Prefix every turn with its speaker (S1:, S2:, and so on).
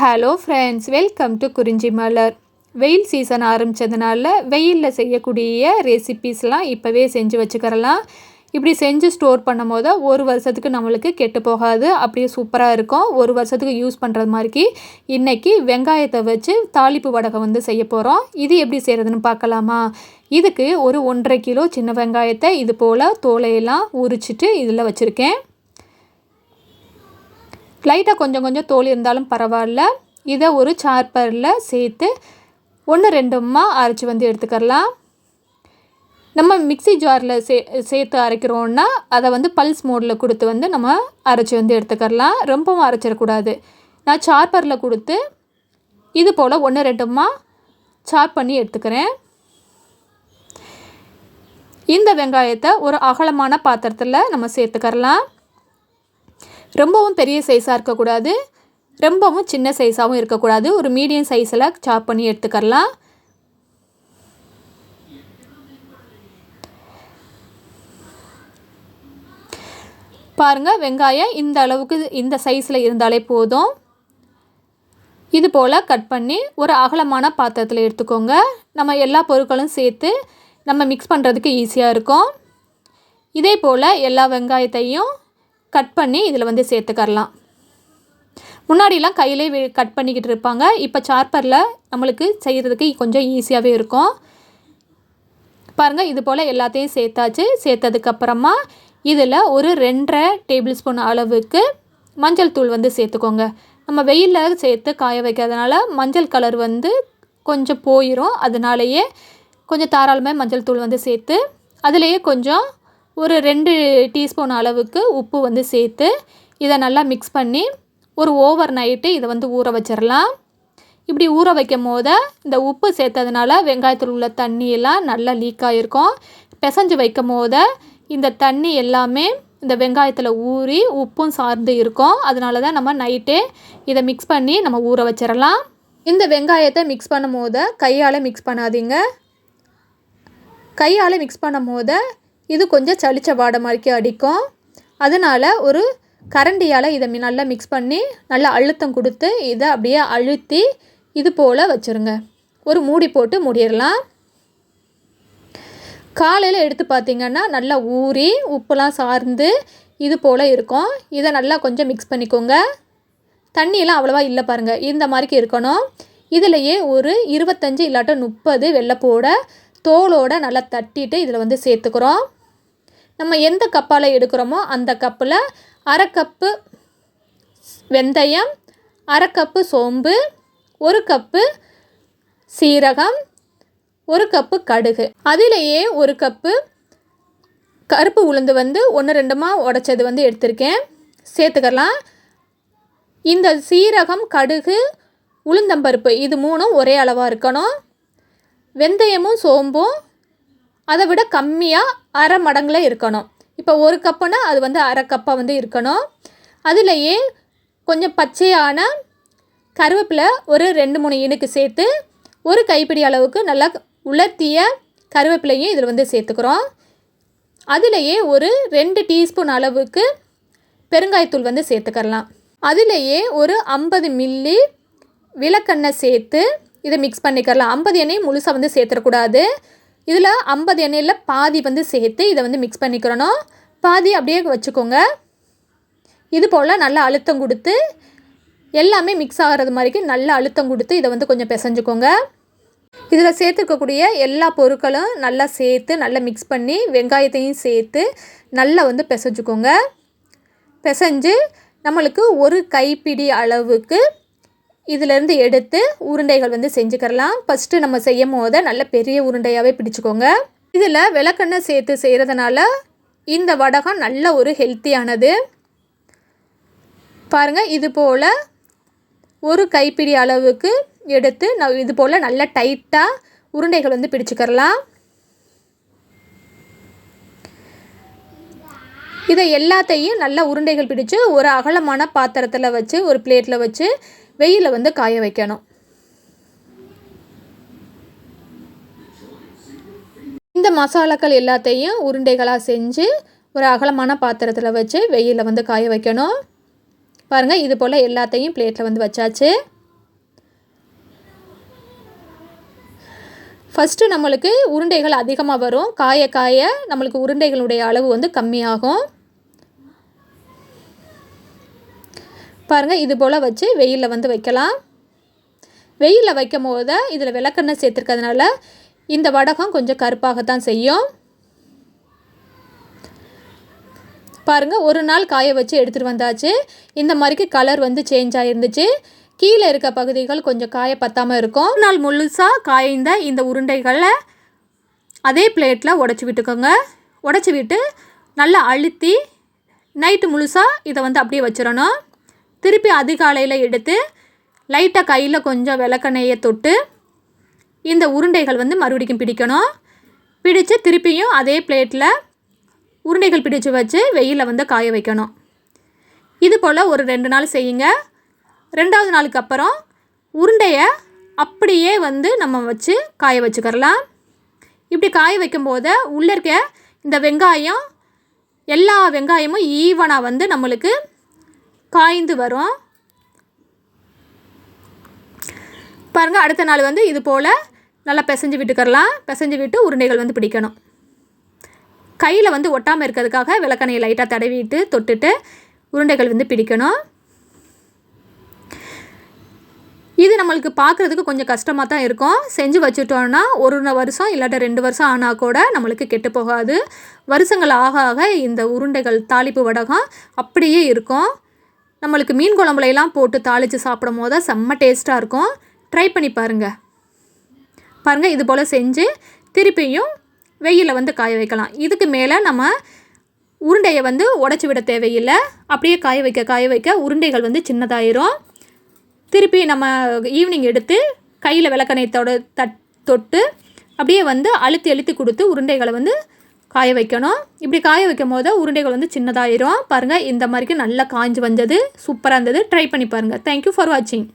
S1: Hello friends, welcome to குறிஞ்சி மலர். வெயில் season ஆரம்பித்ததுனால வெயிலில் செய்யக்கூடிய ரெசிபீஸ்லாம் இப்போவே செஞ்சு வச்சுக்கிறலாம். இப்படி செஞ்சு ஸ்டோர் பண்ணும் போது ஒரு வருஷத்துக்கு நம்மளுக்கு கெட்டு போகாது, அப்படியே சூப்பராக இருக்கும். ஒரு வருஷத்துக்கு யூஸ் பண்ணுறது மாதிரிக்கு இன்றைக்கி வெங்காயத்தை வச்சு தாளிப்பு வடகை செய்ய போகிறோம். இது எப்படி செய்கிறதுன்னு பார்க்கலாமா? இதுக்கு ஒரு 1.5 கிலோ சின்ன வெங்காயத்தை இது போல் தோலையெல்லாம் உரிச்சிட்டு இதில் வச்சுருக்கேன். லைட்டாக கொஞ்சம் கொஞ்சம் தோல் இருந்தாலும் பரவாயில்ல. இதை ஒரு சார்பரில் சேர்த்து 1-2 அரைச்சி எடுத்துக்கலாம். நம்ம மிக்சி ஜாரில் சேர்த்து அரைக்கிறோன்னா அதை பல்ஸ் மோடில் கொடுத்து நம்ம அரைச்சி எடுத்துக்கலாம். ரொம்பவும் அரைச்சிடக்கூடாது. நான் சார்பரில் கொடுத்து இது போல் 1-2 சாப் பண்ணி எடுத்துக்கிறேன். இந்த வெங்காயத்தை ஒரு அகலமான பாத்திரத்தில் நம்ம சேர்த்துக்கலாம். ரொம்பவும் பெரிய சைஸாக இருக்கக்கூடாது, ரொம்பவும் சின்ன சைஸாகவும் இருக்கக்கூடாது. ஒரு மீடியம் சைஸில் சாப் பண்ணி எடுத்துக்கலாம். பாருங்கள், வெங்காயம் இந்த அளவுக்கு இந்த சைஸில் இருந்தாலே போதும். இது போல் கட் பண்ணி ஒரு அகலமான பாத்திரத்தில் எடுத்துக்கோங்க. நம்ம எல்லா பொருட்களும் சேர்த்து நம்ம மிக்ஸ் பண்ணுறதுக்கு ஈஸியாக இருக்கும். இதே போல் எல்லா வெங்காயத்தையும் கட் பண்ணி இதில் சேர்த்துக்கலாம். முன்னாடிலாம் கையிலே கட் பண்ணிக்கிட்டு இருப்பாங்க. இப்போ சார்பரில் நம்மளுக்கு செய்கிறதுக்கு கொஞ்சம் ஈஸியாகவே இருக்கும். பாருங்கள், இது போல் எல்லாத்தையும் சேர்த்தாச்சு. சேர்த்ததுக்கப்புறமா இதில் ஒரு 2.5 டேபிள் ஸ்பூன் அளவுக்கு மஞ்சள் தூள் சேர்த்துக்கோங்க. நம்ம வெயிலில் சேர்த்து காய வைக்கிறதுனால மஞ்சள் கலர் கொஞ்சம் போயிடும். அதனாலேயே கொஞ்சம் தாராளமாக மஞ்சள் தூள் சேர்த்து அதிலேயே கொஞ்சம் ஒரு 2 டீஸ்பூன் அளவுக்கு உப்பு சேர்த்து இதை நல்லா மிக்ஸ் பண்ணி ஒரு ஓவர் நைட்டு இதை ஊற வச்சிடலாம். இப்படி ஊற வைக்கும் போது இந்த உப்பு சேர்த்ததுனால வெங்காயத்தில் உள்ள தண்ணியெல்லாம் நல்லா லீக் ஆகிருக்கும். பிசைஞ்சு வைக்கும் போது இந்த தண்ணி எல்லாமே இந்த வெங்காயத்தில் ஊறி உப்பும் சார்ந்து இருக்கும். அதனால தான் நம்ம நைட்டே இதை மிக்ஸ் பண்ணி நம்ம ஊற வச்சிடலாம். இந்த வெங்காயத்தை மிக்ஸ் பண்ணும் போது கையால் மிக்ஸ் பண்ணாதீங்க. கையால் மிக்ஸ் பண்ணும் போது இது கொஞ்சம் சளிச்ச வாடை மாதிரிக்கு அடிக்கும். அதனால் ஒரு கரண்டியால் இதை நல்லா மிக்ஸ் பண்ணி நல்லா அழுத்தம் கொடுத்து இதை அப்படியே அழுத்தி இது போல் வச்சுருங்க. ஒரு மூடி போட்டு மூடிடலாம். காலையில் எடுத்து பார்த்திங்கன்னா நல்லா ஊறி உப்புலாம் சார்ந்து இது போல் இருக்கும். இதை நல்லா கொஞ்சம் மிக்ஸ் பண்ணிக்கோங்க. தண்ணியெல்லாம் அவ்வளோவா இல்லை பாருங்கள், இந்த மாதிரிக்கு இருக்கணும். இதிலையே ஒரு 25 இல்லாட்ட 30 வெள்ளைப்பூடை தோலோடு நல்லா தட்டிட்டு இதில் சேர்த்துக்கிறோம். நம்ம எந்த கப்பால் எடுக்கிறோமோ அந்த கப்பில் 1/2 கப்பு வெந்தயம், 1/2 கப்பு சோம்பு, 1 கப்பு சீரகம், 1 கப்பு கடுகு, அதிலேயே 1 கப்பு கருப்பு உளுந்து 1-2 உடைச்சது எடுத்திருக்கேன், சேர்த்துக்கலாம். இந்த சீரகம், கடுகு, உளுந்தம்பருப்பு இது 3ம் ஒரே அளவாக இருக்கணும். வெந்தயமும் சோம்பும் அதை விட கம்மியாக 1/2 மடங்கில் இருக்கணும். இப்போ 1 கப்புனா அது 1/2 கப்பாக இருக்கணும். அதிலேயே கொஞ்சம் பச்சையான கருவேப்பிலை ஒரு 2-3 இனுக்கு சேர்த்து ஒரு கைப்பிடி அளவுக்கு நல்லா உலர்த்திய கருவேப்பிலையும் இதில் சேர்த்துக்கிறோம். அதிலேயே ஒரு 2 டீஸ்பூன் அளவுக்கு பெருங்காயத்தூள் சேர்த்துக்கலாம். அதிலேயே ஒரு 50 மில்லி விளக்கெண்ணெய் சேர்த்து இதை மிக்ஸ் பண்ணிக்கலாம். 50 எண்ணெயும் முழுசாக சேர்த்துடக்கூடாது. இதில் 50 எண்ணெயில் பாதி சேர்த்து இதை மிக்ஸ் பண்ணிக்கிறணும். பாதி அப்படியே வச்சுக்கோங்க. இது போல் நல்லா அழுத்தம் கொடுத்து எல்லாமே மிக்ஸ் ஆகிறது மாதிரிக்கு நல்லா அழுத்தம் கொடுத்து இதை கொஞ்சம் பிசைஞ்சுக்கோங்க. இதில் சேர்த்துக்கக்கூடிய எல்லா பொருட்களும் நல்லா சேர்த்து நல்லா மிக்ஸ் பண்ணி வெங்காயத்தையும் சேர்த்து நல்லா பிசைஞ்சுக்கோங்க. பிசைஞ்சு நம்மளுக்கு ஒரு கைப்பிடி அளவுக்கு இதிலேருந்து எடுத்து உருண்டைகள் செஞ்சுக்கலாம். ஃபஸ்ட்டு நம்ம செய்யும் போது நல்ல பெரிய உருண்டையாகவே பிடிச்சிக்கோங்க. இதில் விளக்கெண்ணெய் சேர்த்து செய்கிறதுனால இந்த வடகம் நல்ல ஒரு ஹெல்த்தியானது. பாருங்கள், இது போல் ஒரு கைப்பிடி அளவுக்கு எடுத்து இது போல் நல்லா டைட்டாக உருண்டைகள் பிடிச்சிக்கலாம். இதை எல்லாத்தையும் நல்லா உருண்டைகள் பிடிச்சு ஒரு அகலமான பாத்திரத்தில் வச்சு ஒரு பிளேட்டில் வச்சு வெயிலில் காய வைக்கணும். இந்த மசாலாக்கள் எல்லாத்தையும் உருண்டைகளாக செஞ்சு ஒரு அகலமான பாத்திரத்தில் வச்சு வெயிலில் காய வைக்கணும். பாருங்கள், இது போல் எல்லாத்தையும் பிளேட்டில் வச்சாச்சு. ஃபஸ்ட்டு நம்மளுக்கு உருண்டைகள் அதிகமாக வரும், காய காய நம்மளுக்கு உருண்டைகளுடைய அளவு வந்து கம்மியாகும். பாருங்கள், இது போல் வச்சு வெயிலில் வந்து வைக்கலாம். வெயிலில் வைக்கும் போது இதில் விளக்கெண்ணெய் சேர்த்துருக்கிறதுனால இந்த வடகம் கொஞ்சம் கருப்பாகத்தான் செய்யும். பாருங்கள், ஒரு நாள் காய வச்சு எடுத்துகிட்டு வந்தாச்சு. இந்த மாதிரிக்கு கலர் வந்து சேஞ்ச் ஆகிருந்துச்சு. கீழே இருக்க பகுதிகள் கொஞ்சம் காய பற்றாமல் இருக்கும். ஒரு நாள் முழுசாக காய்ந்த இந்த உருண்டைகளை அதே பிளேட்டில் உடச்சி விட்டுக்கோங்க. உடச்சி விட்டு நல்லா அழுத்தி நைட்டு முழுசாக இதை வந்து அப்படியே வச்சிடணும். திருப்பி அதிகாலையில் எடுத்து லைட்டாக கையில் கொஞ்சம் விளக்கெண்ணெயை தொட்டு இந்த உருண்டைகள் வந்து மறுபடியும் பிடிக்கணும். பிடிச்சு திருப்பியும் அதே பிளேட்டில் உருண்டைகள் பிடிச்சு வச்சு வெயிலில் வந்து காய வைக்கணும். இது போல் ஒரு 2 நாள் செய்யுங்க. 2வது நாளுக்கு அப்புறம் உருண்டையை அப்படியே வந்து நம்ம வச்சு காய வச்சுக்கிறலாம். இப்படி காய வைக்கும்போது உள்ளே இருக்க இந்த வெங்காயம், எல்லா வெங்காயமும் ஈவனாக வந்து நம்மளுக்கு காய்ந்து வரும். பாருங்கள், அடுத்த நாள் வந்து இது போல் நல்லா பிசைஞ்சு விட்டுக்கிறலாம். பிசைஞ்சு விட்டு உருண்டைகள் வந்து பிடிக்கணும். கையில் வந்து ஒட்டாமல் இருக்கிறதுக்காக விளக்கெண்ணெயை லைட்டாக தடவிட்டு தொட்டுட்டு உருண்டைகள் வந்து பிடிக்கணும். இது நம்மளுக்கு பார்க்குறதுக்கு கொஞ்சம் கஷ்டமாக தான் இருக்கும். செஞ்சு வச்சுட்டோன்னா 1 வருஷம் இல்லாட்ட 2 வருஷம் ஆனால் கூட நம்மளுக்கு கெட்டு போகாது. வருஷங்கள் ஆக ஆக இந்த உருண்டைகள் தாளிப்பு வடகம் அப்படியே இருக்கும். நம்மளுக்கு மீன் குழம்புலையெல்லாம் போட்டு தாளித்து சாப்பிடும் போது செம்ம டேஸ்ட்டாக இருக்கும். ட்ரை பண்ணி பாருங்கள். பாருங்கள், இது போல் செஞ்சு திருப்பியும் வெயிலில் வந்து காய வைக்கலாம். இதுக்கு மேலே நம்ம உருண்டையை வந்து உடச்சி விட தேவையில்லை. அப்படியே காய வைக்க உருண்டைகள் வந்து சின்னதாயிரும். திருப்பி நம்ம ஈவினிங் எடுத்து கையில் விளக்கெண்ணெய் தொட்டு அப்படியே வந்து அழுத்தி கொடுத்து உருண்டைகளை வந்து காய வைக்கணும். இப்படி காய வைக்கும் போது உருண்டைகள் வந்து சின்னதாயிரும். பாருங்கள், இந்த மாதிரிக்கு நல்லா காய்ஞ்சி வந்தது, சூப்பராக இருந்தது. ட்ரை பண்ணி பாருங்கள். தேங்க்யூ ஃபார் வாட்சிங்.